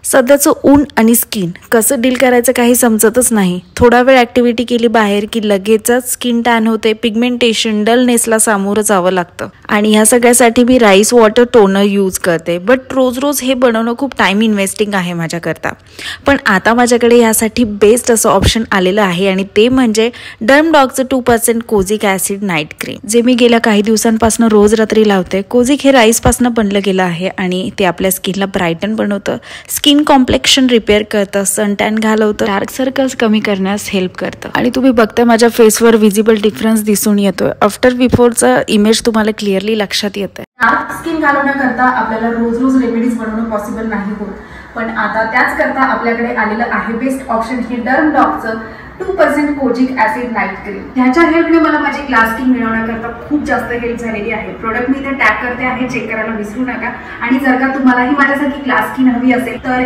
सध्याचं ऊन आणि स्किन कसं डील करायचं काही समजतच नाही। थोडा वेळ ॲक्टिव्हिटी केली बाहेर की लगेचच स्किन टॅन होते, पिगमेंटेशन, डलनेसला सामोरं जावं लागतं। आणि ह्या सगळ्यासाठी मी राईस वॉटर टोनर यूज करते, बट रोज रोज हे बनवणं खूप टाइम इन्व्हेस्टिंग आहे माझ्याकरता। पण आता माझ्याकडे यासाठी बेस्ट असं ऑप्शन आलेलं आहे आणि ते म्हणजे डर्मडॉगचं 2% कोझिक ॲसिड नाईट क्रीम, जे मी गेल्या काही दिवसांपासून रोज रात्री लावते। कोझिक हे राईसपासून बनलं गेलं आहे आणि ते आपल्या स्किनला ब्राईटन बनवतं, स्किन कॉम्प्लेक्शन रिपेअर करतं, सन टॅन घालवतं, डार्क सर्कल्स कमी करण्यास हेल्प करतं। आणि तुम्ही बघताय माझ्या फेसवर विजिबल डिफरन्स दिसून येतोय। आफ्टर बिफोरचा इमेज तुम्हाला क्लिअरली लक्षात येतंय। डार्क स्किन घालवण्याकरता आपल्याला रोज रोज रेमेडीज बनवणं पॉसिबल नाही होत, पण आता त्याच करता आपल्याकडे आलेलं आहे बेस्ट ऑप्शन हे डर्मडॉगचं 2% कोझिक ॲसिड नाईट क्रीम। ह्याच्या हेल्पने मला माझी ग्लास स्किन मिळवण्याकरता खूप जास्त हेल्प झालेली आहे। प्रोडक्ट मी इथे टॅग करते आहे, चेक करायला विसरू नका। आणि जर का तुम्हालाही माझ्यासारखी ग्लास स्किन हवी असेल तर